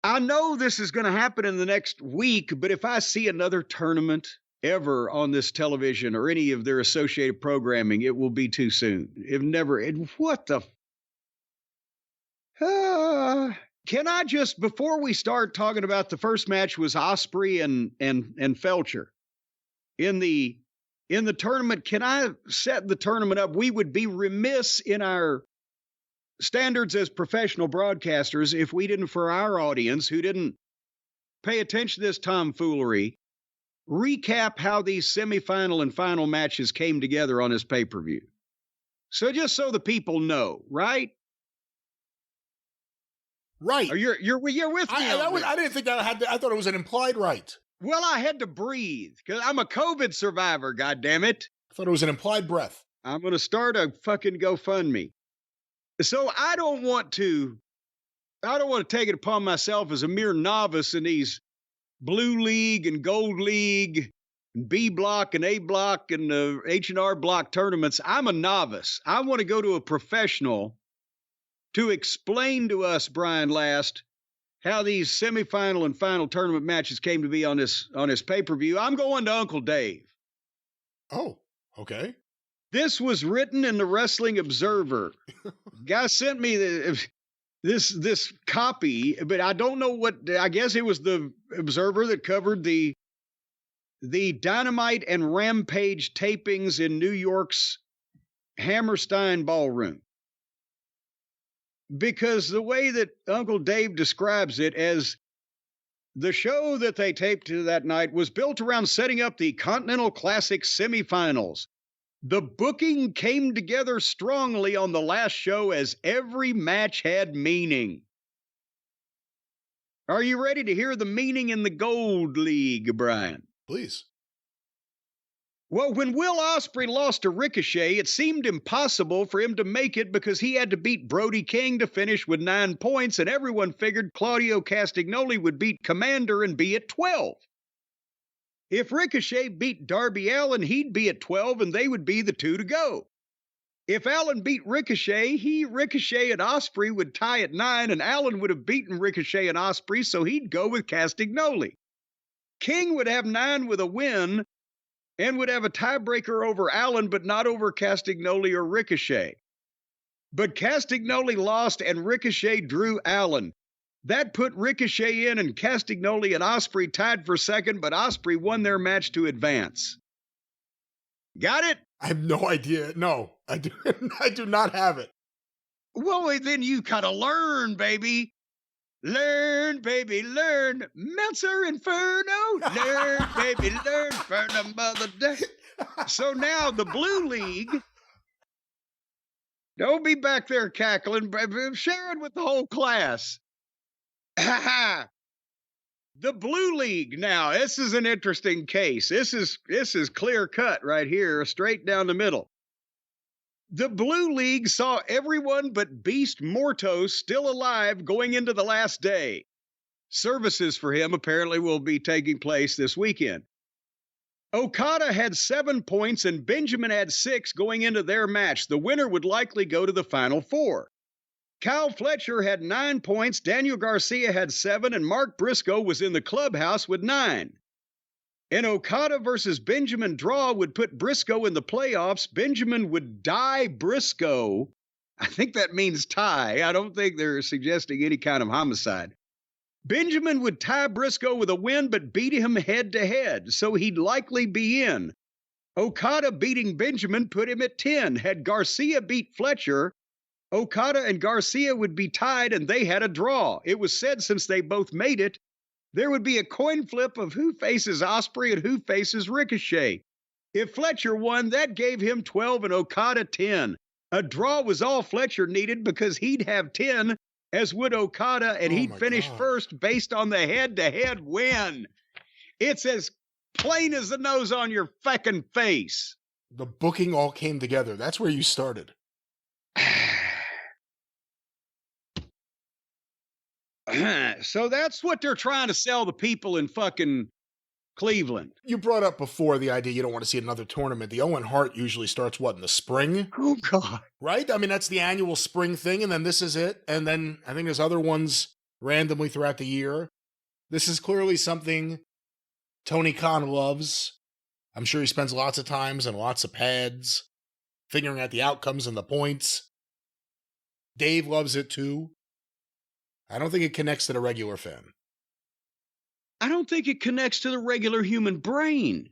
I know this is going to happen in the next week, but if I see another tournament ever on this television or any of their associated programming, it will be too soon. What the? Can I just, before we start talking about the first match was Osprey and Felcher in the tournament, can I set the tournament up? We would be remiss in our standards as professional broadcasters if we didn't, for our audience who didn't pay attention to this tomfoolery, recap how these semifinal and final matches came together on this pay-per-view. So just so the people know, right? Right. Or you're with me. I didn't think that I thought it was an implied right. Well, I had to breathe because I'm a COVID survivor, goddammit. I thought it was an implied breath. I'm going to start a fucking GoFundMe. So I don't want to take it upon myself as a mere novice in these Blue League and Gold League and B Block and A Block and the H&R Block tournaments. I'm a novice. I want to go to a professional to explain to us, Brian Last, how these semifinal and final tournament matches came to be on this pay-per-view. I'm going to Uncle Dave. Oh, okay. This was written in the Wrestling Observer. Guy sent me this copy, but I don't know what. I guess it was the Observer that covered the Dynamite and Rampage tapings in New York's Hammerstein Ballroom. Because the way that Uncle Dave describes it as the show that they taped that night was built around setting up the Continental Classic semifinals. The booking came together strongly on the last show as every match had meaning. Are you ready to hear the meaning in the Gold League, Brian? Please. Well, when Will Ospreay lost to Ricochet, it seemed impossible for him to make it because he had to beat Brody King to finish with 9 points, and everyone figured Claudio Castagnoli would beat Commander and be at 12. If Ricochet beat Darby Allin, he'd be at 12, and they would be the 2 to go. If Allin beat Ricochet, Ricochet and Ospreay would tie at 9, and Allin would have beaten Ricochet and Ospreay, so he'd go with Castagnoli. King would have 9 with a win, and would have a tiebreaker over Allin, but not over Castagnoli or Ricochet. But Castagnoli lost, and Ricochet drew Allin. That put Ricochet in, and Castagnoli and Ospreay tied for second, but Ospreay won their match to advance. Got it? I have no idea. No, I do not have it. Well, then you gotta learn, baby. Learn, baby, learn. Meltzer Inferno. Learn, baby, learn. Inferno, mother day. So now the Blue League. Don't be back there cackling. Share it with the whole class. The Blue League now. This is an interesting case. This is clear cut right here, straight down the middle. The Blue League saw everyone but Beast Mortos still alive going into the last day. Services for him apparently will be taking place this weekend. Okada had 7 points and Benjamin had 6 going into their match. The winner would likely go to the Final Four. Kyle Fletcher had 9 points, Daniel Garcia had 7, and Mark Briscoe was in the clubhouse with 9. An Okada versus Benjamin draw would put Briscoe in the playoffs. Benjamin would die Briscoe. I think that means tie. I don't think they're suggesting any kind of homicide. Benjamin would tie Briscoe with a win, but beat him head-to-head, so he'd likely be in. Okada beating Benjamin put him at 10. Had Garcia beat Fletcher, Okada and Garcia would be tied, and they had a draw. It was said since they both made it, there would be a coin flip of who faces Ospreay and who faces Ricochet. If Fletcher won, that gave him 12 and Okada 10. A draw was all Fletcher needed because he'd have 10, as would Okada, and he'd finish first based on the head-to-head win. It's as plain as the nose on your fucking face. The booking all came together. That's where you started. So that's what they're trying to sell the people in fucking Cleveland. You brought up before the idea you don't want to see another tournament. The Owen Hart usually starts, what, in the spring? Oh, God. Right? I mean, that's the annual spring thing, and then this is it. And then I think there's other ones randomly throughout the year. This is clearly something Tony Khan loves. I'm sure he spends lots of times and lots of pads figuring out the outcomes and the points. Dave loves it too. I don't think it connects to the regular fan. I don't think it connects to the regular human brain.